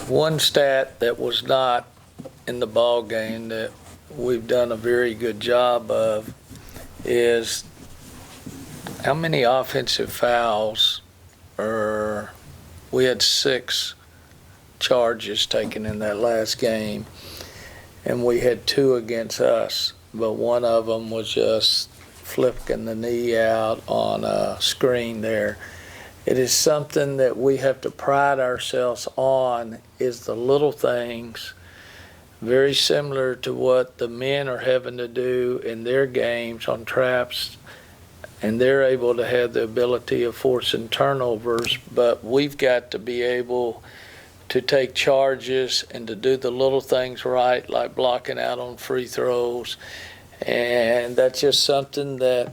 One stat that was not in the ball game that we've done a very good job of is how many offensive fouls, or we had 6 charges taken in that last game, and we had 2 against us, but one of them was just flipping the knee out on a screen there. It is something that we have to pride ourselves on, is the little things, very similar to what the men are having to do in their games on traps, and they're able to have the ability of forcing turnovers, but we've got to be able to take charges and to do the little things right, like blocking out on free throws. And that's just something that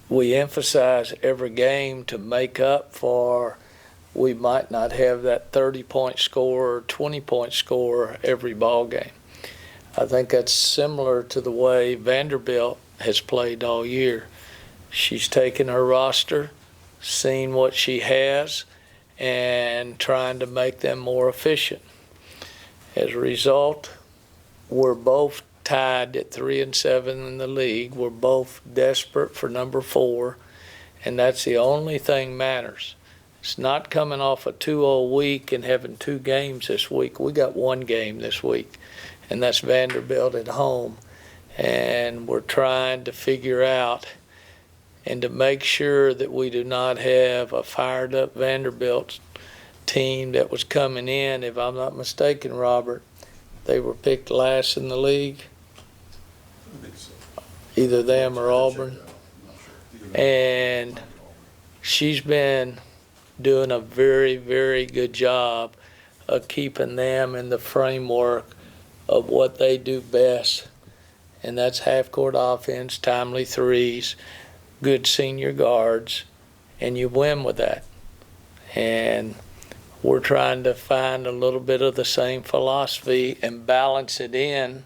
we emphasize every game to make up for. We might not have that 30-point score or 20-point score every ball game. I think that's similar to the way Vanderbilt has played all year. She's taken her roster, seen what she has, and trying to make them more efficient. As a result, we're both tied at 3-7 in the league. We're both desperate for number 4, and that's the only thing matters. It's not coming off a 2-0 week and having 2 games this week. We got 1 game this week, and that's Vanderbilt at home. And we're trying to figure out and to make sure that we do not have a fired-up Vanderbilt team that was coming in. If I'm not mistaken, Robert, they were picked last in the league. I think so. Either them or Auburn. And she's been doing a very, very good job of keeping them in the framework of what they do best, and that's half-court offense, timely threes, good senior guards, and you win with that. And we're trying to find a little bit of the same philosophy and balance it in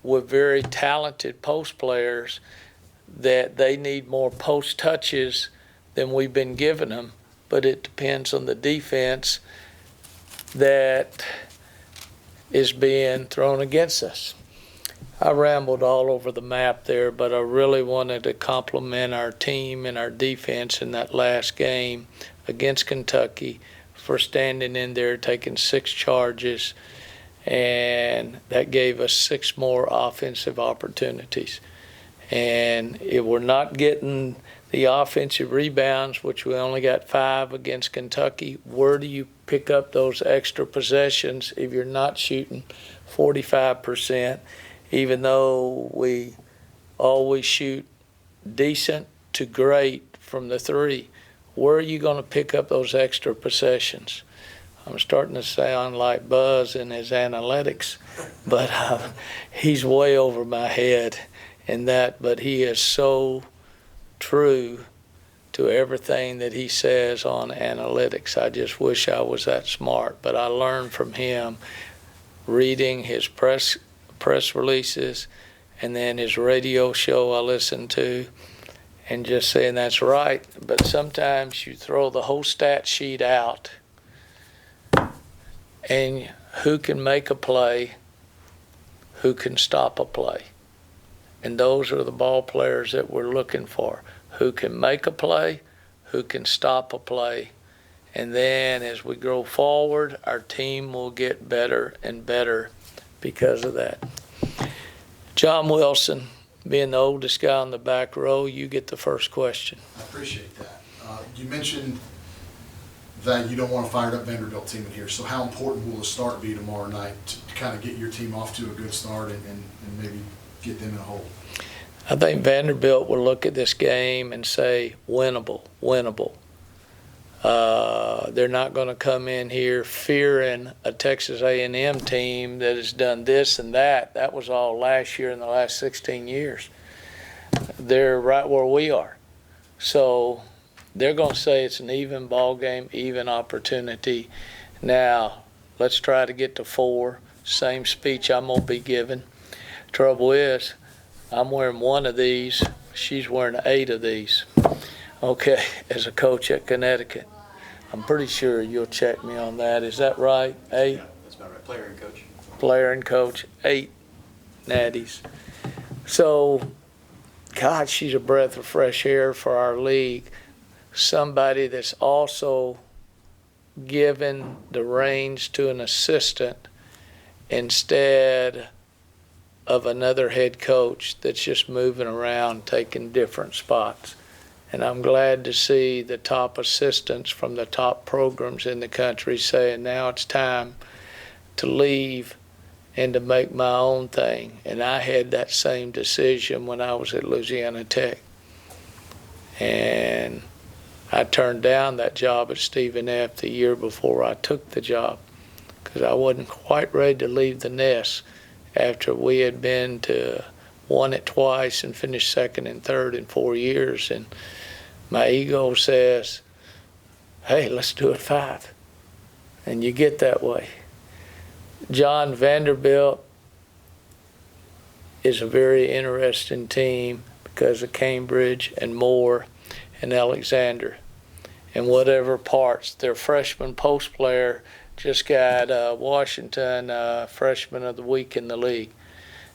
with very talented post players that they need more post touches than we've been giving them, but it depends on the defense that is being thrown against us. I rambled all over the map there, but I really wanted to compliment our team and our defense in that last game against Kentucky for standing in there, taking 6 charges, and that gave us 6 more offensive opportunities. And if we're not getting the offensive rebounds, which we only got 5 against Kentucky, where do you pick up those extra possessions if you're not shooting 45%, even though we always shoot decent to great from the 3? Where are you going to pick up those extra possessions? I'm starting to sound like Buzz in his analytics, but he's way over my head in that, but he is so true to everything that he says on analytics. I just wish I was that smart, but I learned from him reading his press releases and then his radio show I listened to, and just saying that's right. But sometimes you throw the whole stat sheet out, and who can make a play, who can stop a play. And those are the ball players that we're looking for, who can make a play, who can stop a play. And then as we go forward, our team will get better and better because of that. John Wilson, being the oldest guy on the back row, you get the first question. I appreciate that. You mentioned that you don't want a fired-up Vanderbilt team in here, so how important will the start be tomorrow night to kind of get your team off to a good start and maybe get them in a hole? I think Vanderbilt will look at this game and say, winnable. They're not going to come in here fearing a Texas A&M team that has done this and that. That was all last year in the last 16 years. They're right where we are. So they're going to say it's an even ball game, even opportunity. Now, let's try to get to 4. Same speech I'm going to be giving. Trouble is, I'm wearing 1 of these. She's wearing 8 of these. Okay, as a coach at Connecticut. I'm pretty sure you'll check me on that. Is that right? 8? Yeah, that's about right. Player and coach. Player and coach, 8 natties. So, God, she's a breath of fresh air for our league. Somebody that's also given the reins to an assistant instead of another head coach that's just moving around, taking different spots. And I'm glad to see the top assistants from the top programs in the country saying now it's time to leave and to make my own thing. And I had that same decision when I was at Louisiana Tech. And I turned down that job at Stephen F. the year before I took the job because I wasn't quite ready to leave the nest after we had won it twice and finished second and third in 4 years. And my ego says, hey, let's do it 5. And you get that way. John, Vanderbilt is a very interesting team because of Cambridge and Moore and Alexander and whatever parts. Their freshman post player just got Washington freshman of the week in the league,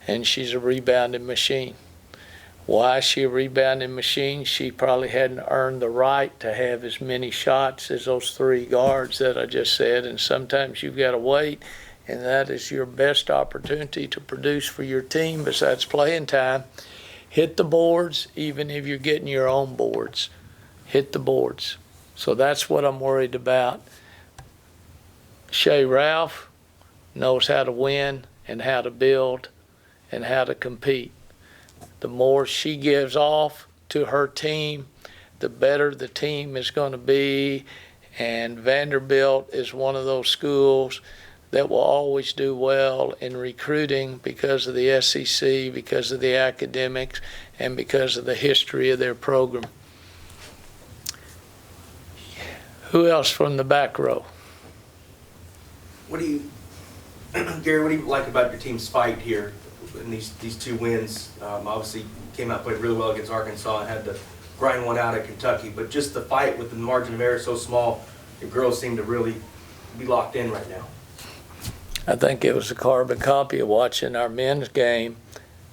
and she's a rebounding machine. Why is she a rebounding machine? She probably hadn't earned the right to have as many shots as those 3 guards that I just said, and sometimes you've got to wait, and that is your best opportunity to produce for your team besides playing time. Hit the boards, even if you're getting your own boards. Hit the boards. So that's what I'm worried about. Shay Ralph knows how to win and how to build and how to compete. The more she gives off to her team, the better the team is going to be. And Vanderbilt is one of those schools that will always do well in recruiting because of the SEC, because of the academics, and because of the history of their program. Who else from the back row? Gary, what do you like about your team's fight here in these 2 wins? Obviously, came out and played really well against Arkansas and had to grind one out at Kentucky. But just the fight with the margin of error so small, your girls seem to really be locked in right now. I think it was a carbon copy of watching our men's game.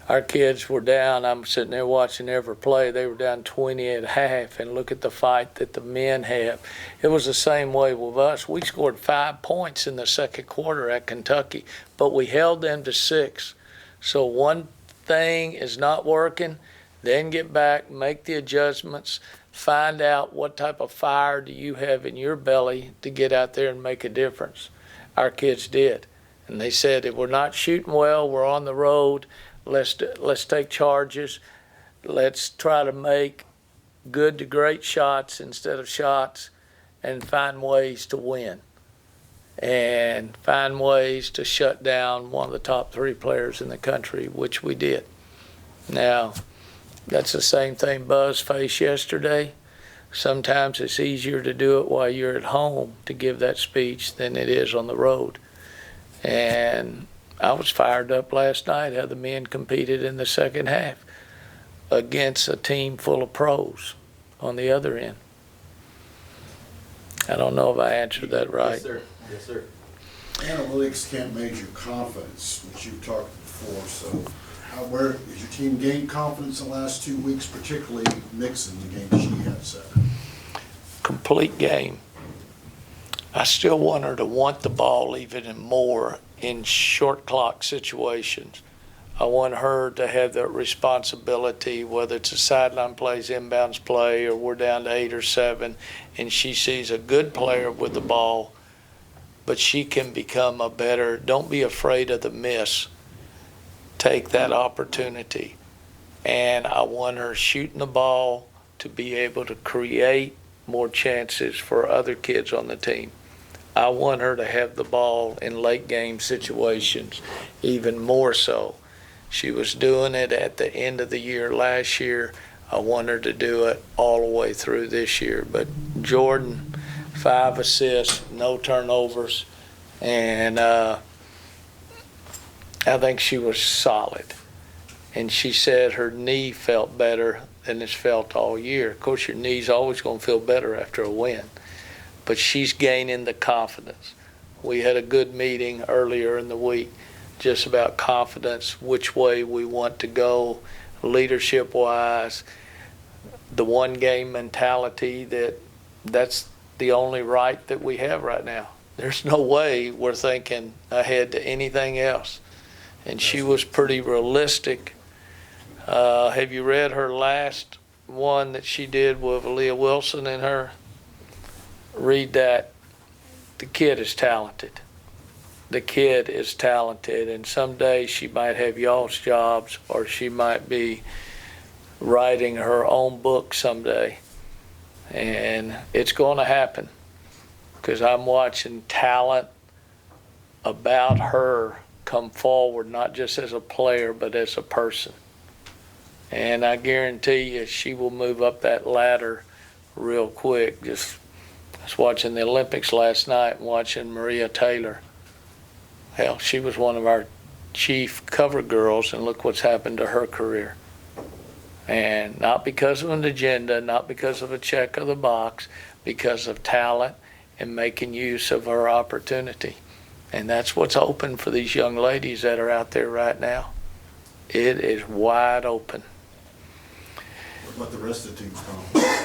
Our kids were down. I'm sitting there watching every play. They were down 20 at half, and look at the fight that the men have. It was the same way with us. We scored 5 points in the second quarter at Kentucky, but we held them to 6. So one thing is not working, then get back, make the adjustments, find out what type of fire do you have in your belly to get out there and make a difference. Our kids did. And they said, if we're not shooting well, we're on the road, let's take charges. Let's try to make good to great shots instead of shots and find ways to win and find ways to shut down one of the top 3 players in the country, which we did. Now, that's the same thing Buzz faced yesterday. Sometimes it's easier to do it while you're at home to give that speech than it is on the road. And I was fired up last night how the men competed in the second half against a team full of pros on the other end. I don't know if I answered that right. Yes, sir. Yes, sir. Analytics can't measure confidence, which you've talked before. So, where has your team gained confidence in the last 2 weeks, particularly mixing the game she had set? Complete game. I still want her to want the ball even more in short clock situations. I want her to have that responsibility, whether it's a sideline plays, inbounds play, or we're down to 8 or 7, and she sees a good player with the ball, but she can become a better, don't be afraid of the miss. Take that opportunity. And I want her shooting the ball to be able to create more chances for other kids on the team. I want her to have the ball in late game situations, even more so. She was doing it at the end of the year last year. I want her to do it all the way through this year. But Jordan, 5 assists, no turnovers, and I think she was solid. And she said her knee felt better than it's felt all year. Of course, your knee's always going to feel better after a win. but she's gaining the confidence. We had a good meeting earlier in the week just about confidence, which way we want to go leadership-wise, the one-game mentality that's the only right that we have right now. There's no way we're thinking ahead to anything else. And she was pretty realistic. Have you read her last one that she did with Leah Wilson and her? Read that. The kid is talented. The kid is talented, and someday she might have y'all's jobs, or she might be writing her own book someday. And it's going to happen, because I'm watching talent about her come forward, not just as a player, but as a person. And I guarantee you she will move up that ladder real quick. I was watching the Olympics last night and watching Maria Taylor. Hell, she was one of our chief cover girls, and look what's happened to her career. And not because of an agenda, not because of a check of the box, because of talent and making use of her opportunity. And that's what's open for these young ladies that are out there right now. It is wide open. What about the rest of the team's confidence?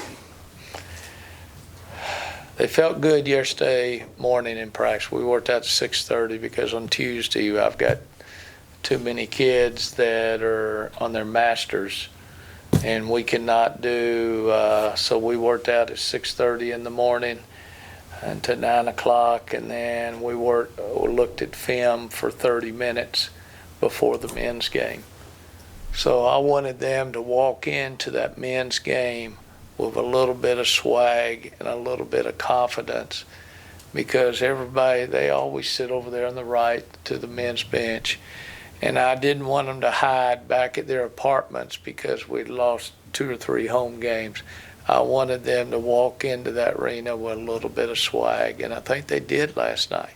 They felt good yesterday morning in practice. We worked out at 6:30 because on Tuesday I've got too many kids that are on their masters and we cannot do, so we worked out at 6:30 in the morning until 9 o'clock, and then we looked at film for 30 minutes before the men's game. So I wanted them to walk into that men's game with a little bit of swag and a little bit of confidence, because everybody, they always sit over there on the right to the men's bench, and I didn't want them to hide back at their apartments because we'd lost 2 or 3 home games. I wanted them to walk into that arena with a little bit of swag, and I think they did last night.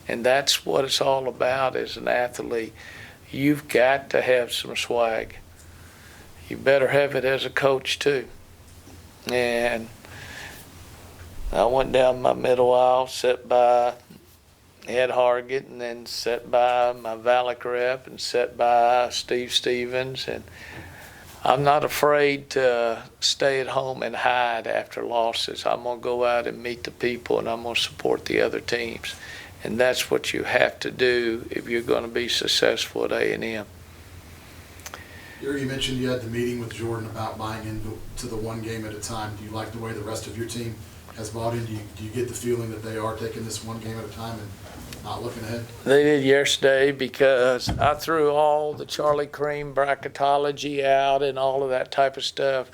And that's what it's all about as an athlete. You've got to have some swag. You better have it as a coach too. And I went down my middle aisle, sat by Ed Hargett, and then sat by my Valak rep, and sat by Steve Stevens. And I'm not afraid to stay at home and hide after losses. I'm going to go out and meet the people, and I'm going to support the other teams. And that's what you have to do if you're going to be successful at A&M. You mentioned you had the meeting with Jordan about buying into the one game at a time. Do you like the way the rest of your team has bought in? Do you get the feeling that they are taking this one game at a time and not looking ahead? They did yesterday, because I threw all the Charlie Cream bracketology out and all of that type of stuff.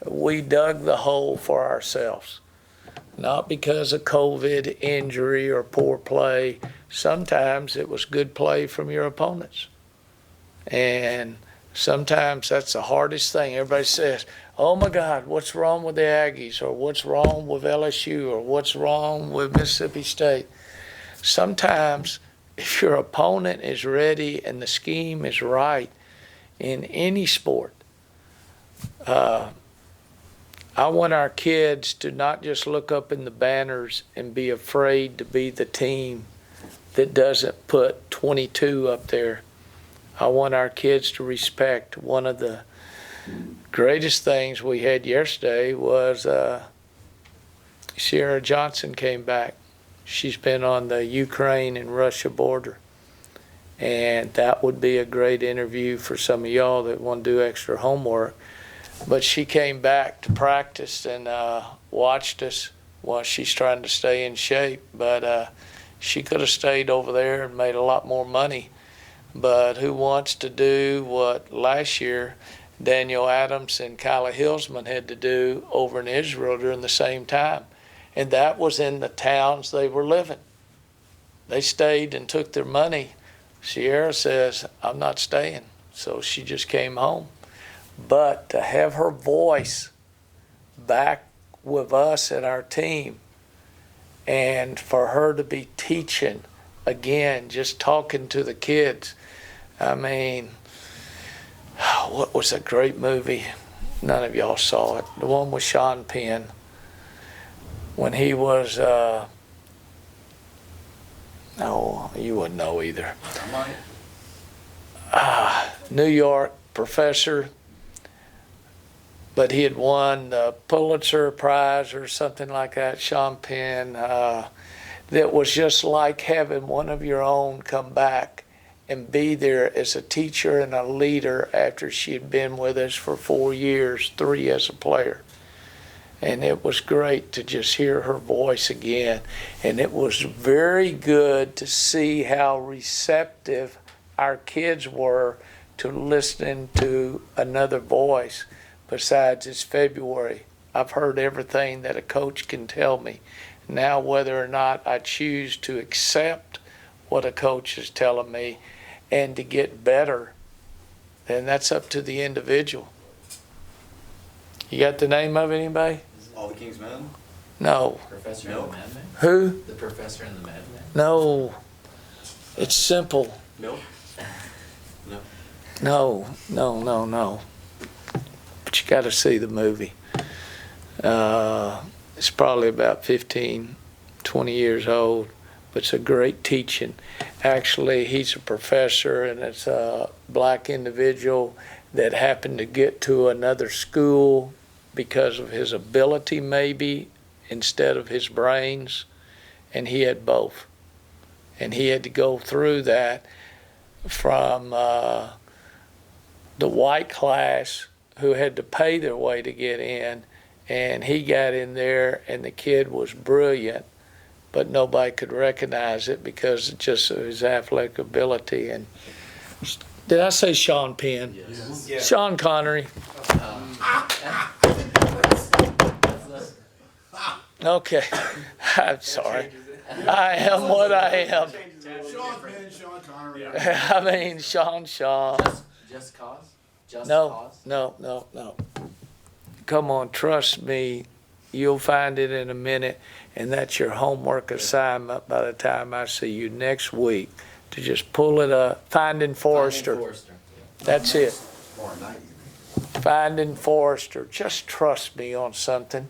We dug the hole for ourselves, not because of COVID, injury, or poor play. Sometimes it was good play from your opponents. And sometimes that's the hardest thing. Everybody says, oh my God, what's wrong with the Aggies, or what's wrong with LSU, or what's wrong with Mississippi State? Sometimes if your opponent is ready and the scheme is right in any sport, I want our kids to not just look up in the banners and be afraid to be the team that doesn't put 22 up there. I want our kids to respect. One of the greatest things we had yesterday was Sierra Johnson came back. She's been on the Ukraine and Russia border. And that would be a great interview for some of y'all that want to do extra homework. But she came back to practice and watched us while she's trying to stay in shape. But she could have stayed over there and made a lot more money. But who wants to do what last year Daniel Adams and Kyla Hillsman had to do over in Israel during the same time? And that was in the towns they were living. They stayed and took their money. Sierra says, I'm not staying. So she just came home. But to have her voice back with us and our team, and for her to be teaching again, just talking to the kids. I mean, what was a great movie? None of y'all saw it. The one with Sean Penn, when he was, no, you wouldn't know either. New York professor, but he had won the Pulitzer Prize or something like that, Sean Penn, that was just like having one of your own come back and be there as a teacher and a leader after she had been with us for 4 years, 3 as a player. And it was great to just hear her voice again. And it was very good to see how receptive our kids were to listening to another voice. Besides, it's February. I've heard everything that a coach can tell me. Now, whether or not I choose to accept what a coach is telling me and to get better, then that's up to the individual. You got the name of anybody? All the King's Men? No. Professor and the Madman? Who? The Professor and the Madman? No. It's simple. Milk? No. But you got to see the movie. It's probably about 15, 20 years old, but it's a great teaching. Actually, he's a professor, and it's a black individual that happened to get to another school because of his ability, maybe, instead of his brains, and he had both. And he had to go through that from the white class who had to pay their way to get in, and he got in there, and the kid was brilliant, but nobody could recognize it because of just his athletic ability. And did I say Sean Penn? Yes. Yeah. Sean Connery. Okay, I'm sorry. I am what I am. Sean Penn, Sean Connery. I mean, Sean. Just Cause? Just No, Cause? no. Come on, trust me. You'll find it in a minute, and that's your homework assignment by the time I see you next week, to just pull it up. Finding Forrester. Finding Forrester. That's it. Tomorrow night, you mean? Finding Forrester. Just trust me on something.